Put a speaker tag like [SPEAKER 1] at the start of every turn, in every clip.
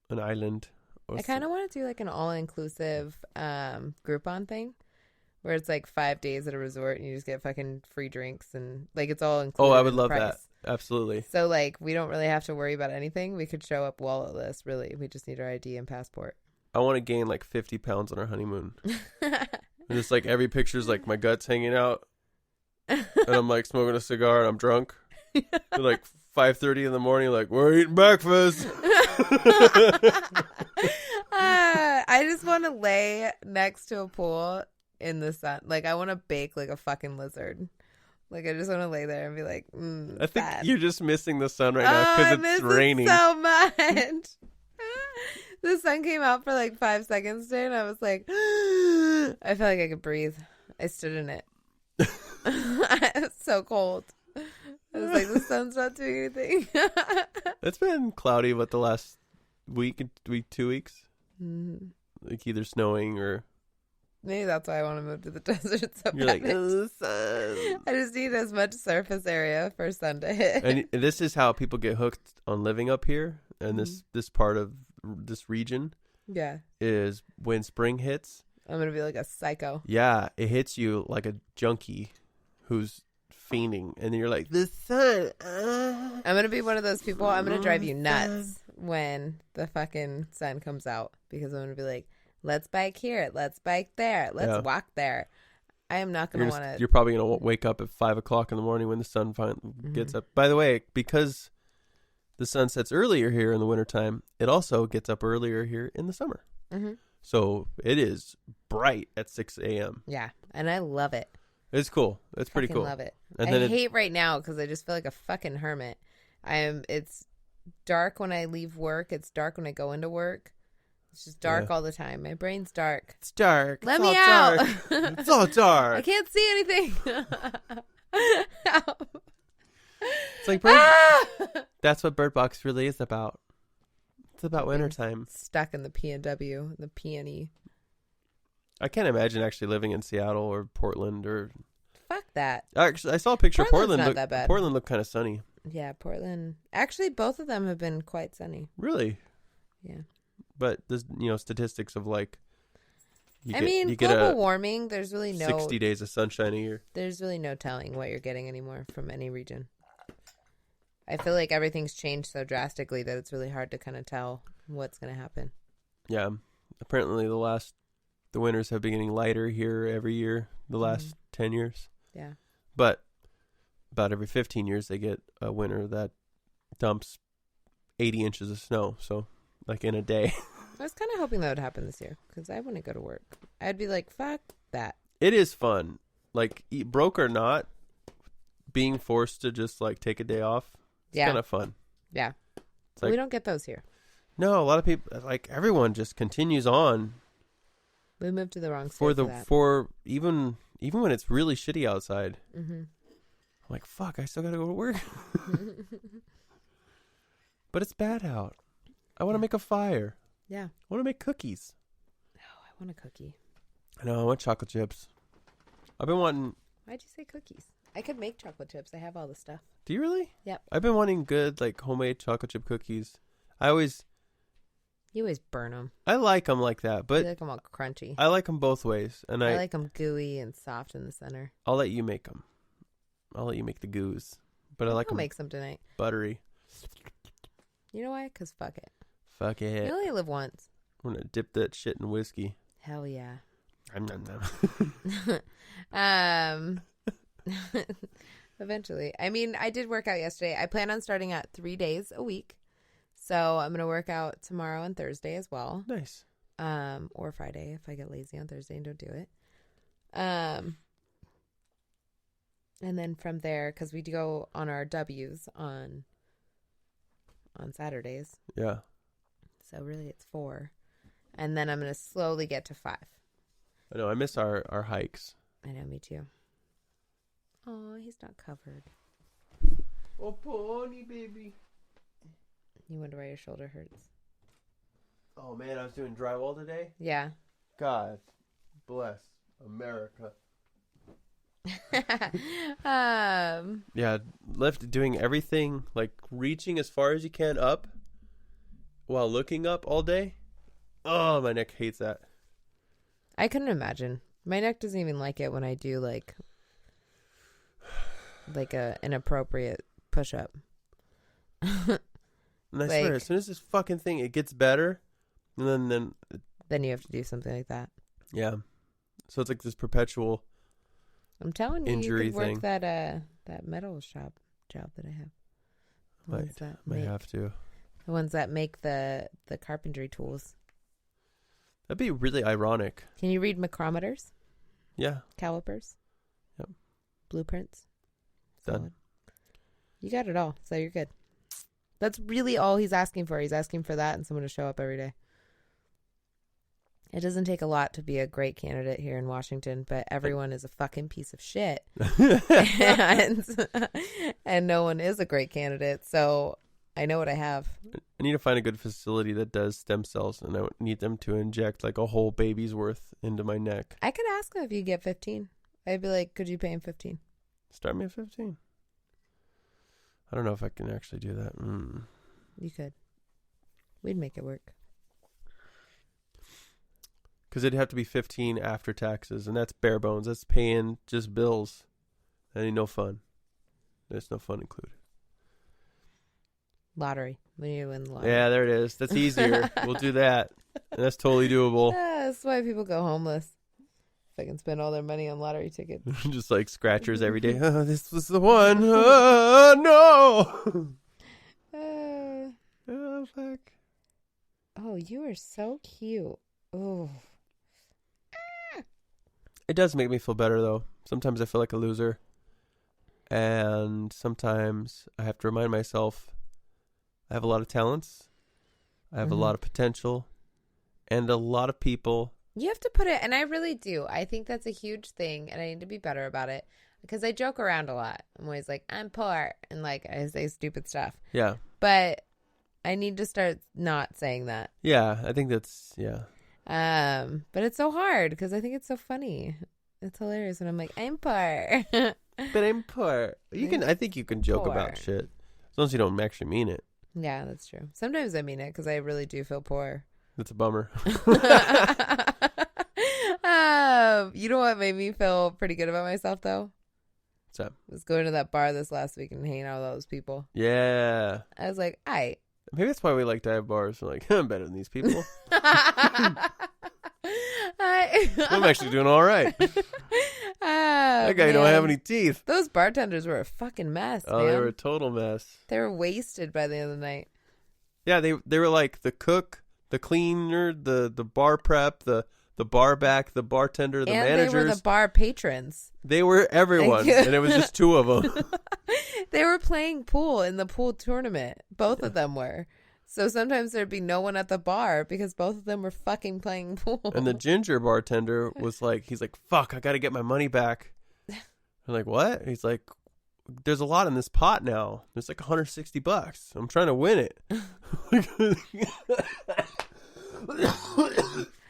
[SPEAKER 1] an island.
[SPEAKER 2] I kind of want to do like an all-inclusive Groupon thing where it's like 5 days at a resort and you just get fucking free drinks and like it's all included.
[SPEAKER 1] Oh, I would
[SPEAKER 2] in the
[SPEAKER 1] love
[SPEAKER 2] price.
[SPEAKER 1] that. Absolutely.
[SPEAKER 2] So like we don't really have to worry about anything. We could show up walletless, really. We just need our ID and passport.
[SPEAKER 1] I want to gain like 50 pounds on our honeymoon. And it's like every picture's like my guts hanging out. And I'm like smoking a cigar and I'm drunk. At like 5:30 in the morning, like, we're eating breakfast.
[SPEAKER 2] I just want to lay next to a pool in the sun. Like, I want to bake like a fucking lizard. Like, I just want to lay there and be like,
[SPEAKER 1] I think
[SPEAKER 2] sad.
[SPEAKER 1] you're just missing the sun right now because it's raining.
[SPEAKER 2] So much. The sun came out for like 5 seconds today, and I was like, I felt like I could breathe. I stood in it. It was so cold. I was like, the sun's not doing anything.
[SPEAKER 1] It's been cloudy, but the last week, 2 weeks, like either snowing or.
[SPEAKER 2] Maybe that's why I want to move to the desert so
[SPEAKER 1] You're
[SPEAKER 2] bad.
[SPEAKER 1] like, the sun.
[SPEAKER 2] I just need as much surface area for sun to hit.
[SPEAKER 1] And this is how people get hooked on living up here, and this part of this region.
[SPEAKER 2] Yeah,
[SPEAKER 1] is when spring hits.
[SPEAKER 2] I'm gonna be like a psycho.
[SPEAKER 1] Yeah, it hits you like a junkie who's fiending, and then you're like, the sun.
[SPEAKER 2] I'm gonna be one of those people. I'm gonna drive you nuts when the fucking sun comes out because I'm gonna be like, let's bike here, let's bike there, let's walk there. I am not gonna want to.
[SPEAKER 1] You're probably gonna wake up at 5 o'clock in the morning when the sun finally gets up. By the way, because the sun sets earlier here in the wintertime, it also gets up earlier here in the summer. So it is bright at 6 a.m.
[SPEAKER 2] Yeah, and I love it.
[SPEAKER 1] It's cool. It's pretty cool.
[SPEAKER 2] I love it.
[SPEAKER 1] And
[SPEAKER 2] I hate right now because I just feel like a fucking hermit. It's dark when I leave work. It's dark when I go into work. It's just dark all the time. My brain's dark.
[SPEAKER 1] It's dark.
[SPEAKER 2] Let
[SPEAKER 1] it's
[SPEAKER 2] me
[SPEAKER 1] all
[SPEAKER 2] out.
[SPEAKER 1] Dark. It's all dark.
[SPEAKER 2] I can't see anything.
[SPEAKER 1] It's like that's what Bird Box really is about. It's about wintertime.
[SPEAKER 2] Stuck in the PNW, the PNE.
[SPEAKER 1] I can't imagine actually living in Seattle or Portland or.
[SPEAKER 2] Fuck that.
[SPEAKER 1] Actually, I saw a picture
[SPEAKER 2] Portland's
[SPEAKER 1] of Portland.
[SPEAKER 2] not that bad.
[SPEAKER 1] Portland looked kind of sunny.
[SPEAKER 2] Yeah, Portland. Actually, both of them have been quite sunny.
[SPEAKER 1] Really?
[SPEAKER 2] Yeah.
[SPEAKER 1] But there's statistics of like.
[SPEAKER 2] You get global warming. There's really no
[SPEAKER 1] 60 days of sunshine a year.
[SPEAKER 2] There's really no telling what you're getting anymore from any region. I feel like everything's changed so drastically that it's really hard to kind of tell what's going to happen.
[SPEAKER 1] Yeah. Apparently the winters have been getting lighter here every year the last 10 years.
[SPEAKER 2] Yeah.
[SPEAKER 1] But about every 15 years they get a winter that dumps 80 inches of snow. So like in a day.
[SPEAKER 2] I was kind of hoping that would happen this year because I wouldn't go to work. I'd be like, fuck that.
[SPEAKER 1] It is fun. Like broke or not, being forced to just like take a day off. It's kind of fun.
[SPEAKER 2] Yeah.
[SPEAKER 1] Like,
[SPEAKER 2] we don't get those here.
[SPEAKER 1] No, a lot of people, like everyone just continues on.
[SPEAKER 2] We moved to the wrong state
[SPEAKER 1] for even when it's really shitty outside. I'm like, fuck, I still got to go to work. But it's bad out. I want to make a fire.
[SPEAKER 2] Yeah.
[SPEAKER 1] I want to make cookies.
[SPEAKER 2] No, I want a cookie.
[SPEAKER 1] I know, I want chocolate chips. I've been wanting...
[SPEAKER 2] Why'd you say cookies? I could make chocolate chips. I have all the stuff.
[SPEAKER 1] Do you really?
[SPEAKER 2] Yep.
[SPEAKER 1] I've been wanting good, like, homemade chocolate chip cookies. You
[SPEAKER 2] always burn them.
[SPEAKER 1] I like them like that, but...
[SPEAKER 2] I like them all crunchy.
[SPEAKER 1] I like them both ways. And
[SPEAKER 2] I like them gooey and soft in the center.
[SPEAKER 1] I'll let you make them. I'll let you make the goos. But I'll
[SPEAKER 2] make some tonight.
[SPEAKER 1] Buttery.
[SPEAKER 2] You know why? Because fuck it.
[SPEAKER 1] Fuck it.
[SPEAKER 2] You only live once.
[SPEAKER 1] I'm going to dip that shit in whiskey.
[SPEAKER 2] Hell yeah. Eventually. I mean, I did work out yesterday. I plan on starting at 3 days a week. So I'm going to work out tomorrow and Thursday as well.
[SPEAKER 1] Nice.
[SPEAKER 2] Or Friday if I get lazy on Thursday and don't do it. And then from there, because we do go on our W's on Saturdays.
[SPEAKER 1] Yeah.
[SPEAKER 2] So really it's 4. And then I'm going to slowly get to 5.
[SPEAKER 1] I know. I miss our hikes.
[SPEAKER 2] I know, me too. Oh, he's not covered.
[SPEAKER 1] Oh, pony baby.
[SPEAKER 2] You wonder why your shoulder hurts.
[SPEAKER 1] Oh, man, I was doing drywall today.
[SPEAKER 2] Yeah.
[SPEAKER 1] God bless America.
[SPEAKER 2] Yeah,
[SPEAKER 1] doing everything, like reaching as far as you can up. while looking up all day. Oh, my neck hates that.
[SPEAKER 2] I couldn't imagine. My neck doesn't even like it when I do like a inappropriate push-up.
[SPEAKER 1] And I swear, as soon as this fucking thing, it gets better, and
[SPEAKER 2] then you have to do something like that.
[SPEAKER 1] Yeah. So it's like this perpetual.
[SPEAKER 2] I'm telling you,
[SPEAKER 1] injury
[SPEAKER 2] you could work
[SPEAKER 1] thing.
[SPEAKER 2] that metal shop job that I have.
[SPEAKER 1] Might have to.
[SPEAKER 2] The ones that make the carpentry tools.
[SPEAKER 1] That'd be really ironic.
[SPEAKER 2] Can you read micrometers?
[SPEAKER 1] Yeah.
[SPEAKER 2] Calipers?
[SPEAKER 1] Yep.
[SPEAKER 2] Blueprints?
[SPEAKER 1] Done.
[SPEAKER 2] Solid. You got it all, so you're good. That's really all he's asking for. He's asking for that and someone to show up every day. It doesn't take a lot to be a great candidate here in Washington, but everyone is a fucking piece of shit. and no one is a great candidate, so I know what I have.
[SPEAKER 1] I need to find a good facility that does stem cells, and I need them to inject like a whole baby's worth into my neck.
[SPEAKER 2] I could ask him if you get 15. I'd be like, could you pay him 15?
[SPEAKER 1] Start me at 15. I don't know if I can actually do that.
[SPEAKER 2] You could. We'd make it work.
[SPEAKER 1] Because it'd have to be 15 after taxes, and that's bare bones. That's paying just bills. That ain't no fun. There's no fun included.
[SPEAKER 2] Lottery. We need to win the lottery.
[SPEAKER 1] Yeah, there it is. That's easier. We'll do that. And that's totally doable.
[SPEAKER 2] Yeah, that's why people go homeless. If they can spend all their money on lottery tickets.
[SPEAKER 1] Just like scratchers every day. Oh, this was the one. Oh, no. Oh, fuck.
[SPEAKER 2] Oh, you are so cute. Oh.
[SPEAKER 1] It does make me feel better, though. Sometimes I feel like a loser. And sometimes I have to remind myself I have a lot of talents. I have a lot of potential. And a lot of people.
[SPEAKER 2] You have to put it, and I really do. I think that's a huge thing, and I need to be better about it. Because I joke around a lot. I'm always like, I'm poor. And like, I say stupid stuff.
[SPEAKER 1] Yeah.
[SPEAKER 2] But I need to start not saying that.
[SPEAKER 1] Yeah, I think that's, yeah.
[SPEAKER 2] But it's so hard because I think it's so funny. It's hilarious when I'm like, I'm poor.
[SPEAKER 1] But I'm poor. I think you can joke
[SPEAKER 2] Poor.
[SPEAKER 1] about shit. As long as you don't actually mean it.
[SPEAKER 2] Yeah, that's true. Sometimes I mean it because I really do feel poor.
[SPEAKER 1] That's a bummer.
[SPEAKER 2] You know what made me feel pretty good about myself though?
[SPEAKER 1] What's up?
[SPEAKER 2] Was going to that bar this last week and hanging out with all those people.
[SPEAKER 1] Yeah.
[SPEAKER 2] I was like, "Aight."
[SPEAKER 1] Maybe that's why we like dive bars. We're like, I'm better than these people. I'm actually doing all right. That guy don't have any teeth.
[SPEAKER 2] Those bartenders were a fucking mess, man.
[SPEAKER 1] They were a total mess.
[SPEAKER 2] They were wasted by the end of the night.
[SPEAKER 1] Yeah, they were like the cook, the cleaner, the bar prep, the bar back, the bartender, the managers.
[SPEAKER 2] They were the bar patrons.
[SPEAKER 1] They were everyone, and it was just two of them.
[SPEAKER 2] They were playing pool in the pool tournament. Both of them were. So sometimes there'd be no one at the bar because both of them were fucking playing pool.
[SPEAKER 1] And the ginger bartender was like, he's like, fuck, I got to get my money back. I'm like, what? He's like, there's a lot in this pot now. There's like $160. I'm trying to win it.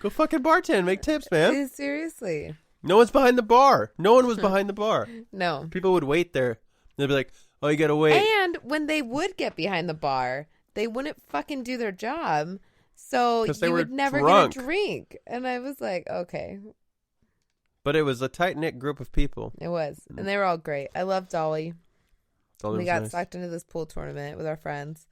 [SPEAKER 1] Go fucking bartend, make tips, man.
[SPEAKER 2] Seriously.
[SPEAKER 1] No one's behind the bar. No one was behind the bar.
[SPEAKER 2] No.
[SPEAKER 1] People would wait there. They'd be like, oh, you gotta wait.
[SPEAKER 2] And when they would get behind the bar, they wouldn't fucking do their job. So you would never
[SPEAKER 1] drunk.
[SPEAKER 2] get a drink. And I was like, okay.
[SPEAKER 1] But it was a tight-knit group of people.
[SPEAKER 2] It was. And they were all great. I love Dolly.
[SPEAKER 1] Dolly
[SPEAKER 2] we got
[SPEAKER 1] nice.
[SPEAKER 2] sucked into this pool tournament with our friends.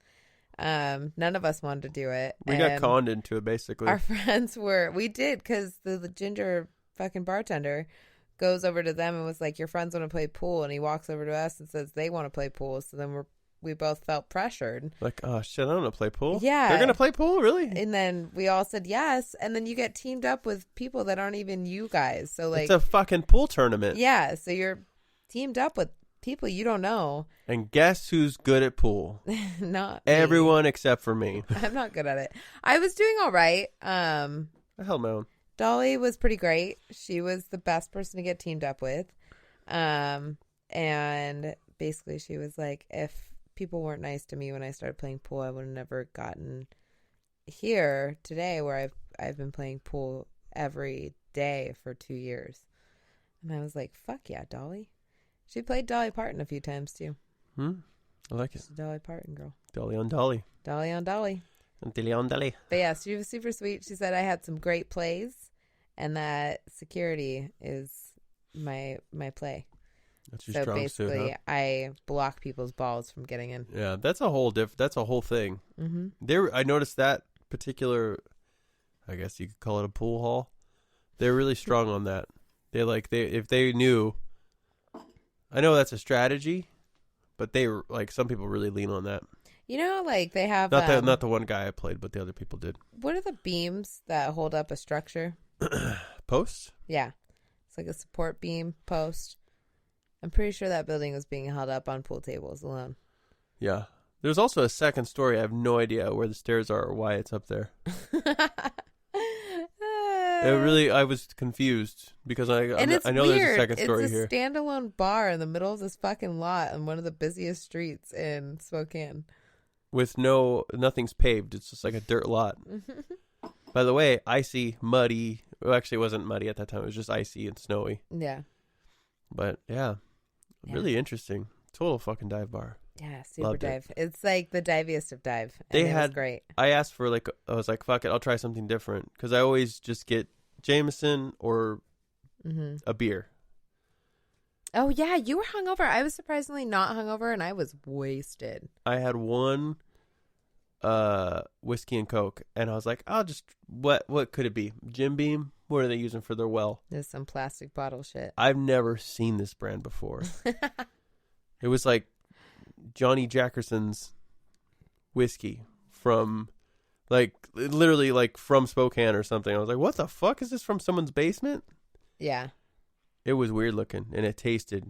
[SPEAKER 2] None of us wanted to do it.
[SPEAKER 1] We got conned into it, basically.
[SPEAKER 2] Our friends we did, because the ginger fucking bartender goes over to them and was like, your friends want to play pool. And he walks over to us and says they want to play pool. So then we both felt pressured.
[SPEAKER 1] Like, oh, shit, I don't want to play pool.
[SPEAKER 2] Yeah.
[SPEAKER 1] They're going to play pool? Really?
[SPEAKER 2] And then we all said yes. And then you get teamed up with people that aren't even you guys. So like,
[SPEAKER 1] it's a fucking pool tournament.
[SPEAKER 2] Yeah. So you're teamed up with people you don't know.
[SPEAKER 1] And guess who's good at pool?
[SPEAKER 2] Not
[SPEAKER 1] everyone except for me.
[SPEAKER 2] I'm not good at it. I was doing all right.
[SPEAKER 1] I held my own.
[SPEAKER 2] Dolly was pretty great. She was the best person to get teamed up with. And basically she was like, if people weren't nice to me when I started playing pool, I would have never gotten here today where I've been playing pool every day for 2 years. And I was like, fuck yeah, Dolly. She played Dolly Parton a few times too.
[SPEAKER 1] I like it.
[SPEAKER 2] She's a Dolly Parton girl.
[SPEAKER 1] Dolly on Dolly.
[SPEAKER 2] Dolly on Dolly. But yeah, she was super sweet. She said I had some great plays, and that security is my play.
[SPEAKER 1] That's your
[SPEAKER 2] So
[SPEAKER 1] strong
[SPEAKER 2] basically,
[SPEAKER 1] suit, huh?
[SPEAKER 2] I block people's balls from getting in.
[SPEAKER 1] Yeah, that's a whole thing. Mm-hmm. I noticed that particular, I guess you could call it a pool hall. They're really strong on that. If they knew, I know that's a strategy, but they were like, some people really lean on that.
[SPEAKER 2] You know, like they have
[SPEAKER 1] not the one guy I played, but the other people did.
[SPEAKER 2] What are the beams that hold up a structure?
[SPEAKER 1] Posts?
[SPEAKER 2] Yeah, it's like a support beam post. I'm pretty sure that building was being held up on pool tables alone.
[SPEAKER 1] Yeah. There's also a second story. I have no idea where the stairs are or why it's up there. I was confused because I know
[SPEAKER 2] weird.
[SPEAKER 1] There's a second story here.
[SPEAKER 2] It's a standalone bar in the middle of this fucking lot on one of the busiest streets in Spokane.
[SPEAKER 1] With nothing's paved. It's just like a dirt lot. By the way, icy, muddy. Well, actually, it wasn't muddy at that time. It was just icy and snowy.
[SPEAKER 2] Yeah.
[SPEAKER 1] But yeah. Really interesting. Total fucking dive bar.
[SPEAKER 2] Yeah, super dive. It's like the diviest of dive. And it was great.
[SPEAKER 1] I asked for I was like, fuck it, I'll try something different. Because I always just get Jameson or a beer.
[SPEAKER 2] Oh, yeah, you were hungover. I was surprisingly not hungover, and I was wasted.
[SPEAKER 1] I had one whiskey and Coke, and I was like, I'll just, what could it be? Jim Beam? What are they using for their well?
[SPEAKER 2] There's some plastic bottle shit.
[SPEAKER 1] I've never seen this brand before. It was like Johnny Jackerson's whiskey from, literally from Spokane or something. I was like, what the fuck? Is this from someone's basement?
[SPEAKER 2] Yeah.
[SPEAKER 1] It was weird looking, and it tasted.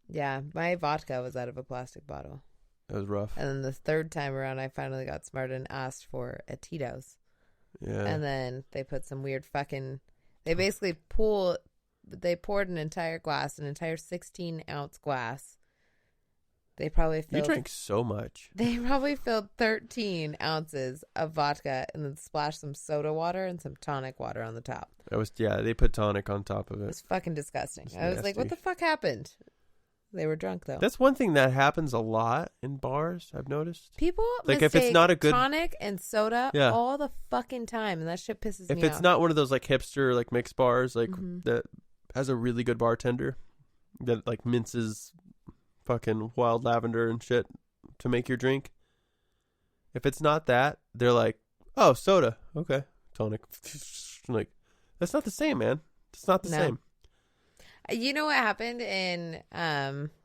[SPEAKER 2] Yeah, my vodka was out of a plastic bottle.
[SPEAKER 1] It was rough.
[SPEAKER 2] And then the third time around, I finally got smart and asked for a Tito's.
[SPEAKER 1] Yeah.
[SPEAKER 2] And then they put some weird fucking... They basically poured an entire 16-ounce glass. They probably filled...
[SPEAKER 1] You drank so much.
[SPEAKER 2] They probably filled 13 ounces of vodka and then splashed some soda water and some tonic water on the top.
[SPEAKER 1] They put tonic on top of it.
[SPEAKER 2] It was fucking disgusting. I was like, what the fuck happened? They were drunk, though.
[SPEAKER 1] That's one thing that happens a lot in bars, I've noticed.
[SPEAKER 2] People
[SPEAKER 1] if it's not a good
[SPEAKER 2] tonic and soda all the fucking time, and that shit pisses me off.
[SPEAKER 1] If it's not one of those hipster mixed bars that has a really good bartender that minces fucking wild lavender and shit to make your drink. If it's not that, they're like, oh, soda, okay, tonic. That's not the same, man. It's not the same.
[SPEAKER 2] You know what happened in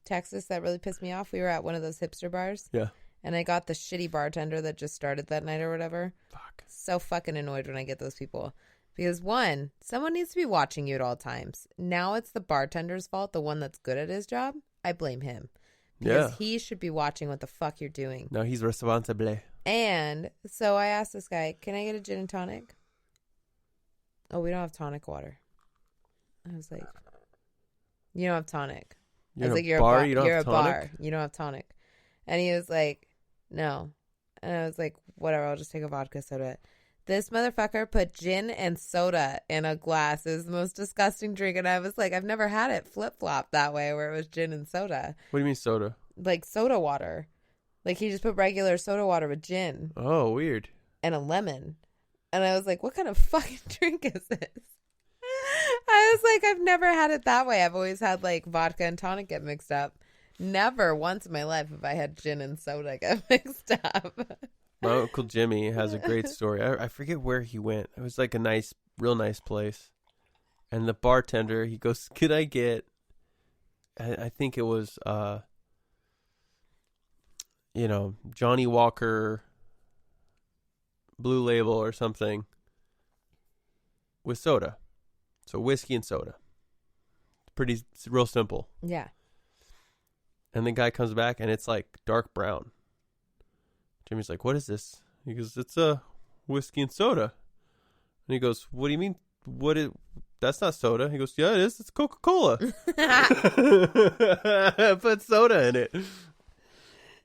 [SPEAKER 2] Texas that really pissed me off? We were at one of those hipster bars.
[SPEAKER 1] Yeah.
[SPEAKER 2] And I got the shitty bartender that just started that night or whatever.
[SPEAKER 1] Fuck.
[SPEAKER 2] So fucking annoyed when I get those people. Because one, someone needs to be watching you at all times. Now it's the bartender's fault, the one that's good at his job. I blame him. Because he should be watching what the fuck you're doing.
[SPEAKER 1] No, he's responsible.
[SPEAKER 2] And so I asked this guy, can I get a gin and tonic? Oh, we don't have tonic water. I was like... You don't have tonic. I was like, you're a bar. You're a bar. You don't have tonic. And he was like, no. And I was like, whatever. I'll just take a vodka soda. This motherfucker put gin and soda in a glass. It was the most disgusting drink. And I was like, I've never had it flip-flop that way where it was gin and soda.
[SPEAKER 1] What do you mean soda?
[SPEAKER 2] Like soda water. Like he just put regular soda water with gin.
[SPEAKER 1] Oh, weird.
[SPEAKER 2] And a lemon. And I was like, what kind of fucking drink is this? I was like, I've never had it that way. I've always had vodka and tonic get mixed up. Never once in my life have I had gin and soda get mixed up.
[SPEAKER 1] My Uncle Jimmy has a great story. I forget where he went. It was a real nice place. And the bartender, he goes, could I get, I think it was, Johnny Walker Blue Label or something with soda. So whiskey and soda. It's real simple.
[SPEAKER 2] Yeah.
[SPEAKER 1] And the guy comes back and it's dark brown. Jimmy's like, what is this? He goes, it's a whiskey and soda. And he goes, what do you mean? That's not soda. He goes, yeah, it is. It's Coca-Cola. Put soda in it.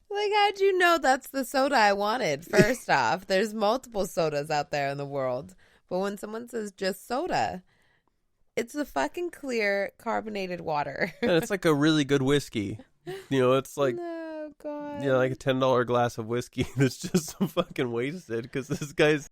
[SPEAKER 2] How'd you know that's the soda I wanted? First off, there's multiple sodas out there in the world. But when someone says just soda... It's a fucking clear carbonated water.
[SPEAKER 1] And it's a really good whiskey. It's like,
[SPEAKER 2] oh god,
[SPEAKER 1] like a $10 glass of whiskey that's just so fucking wasted because this guy's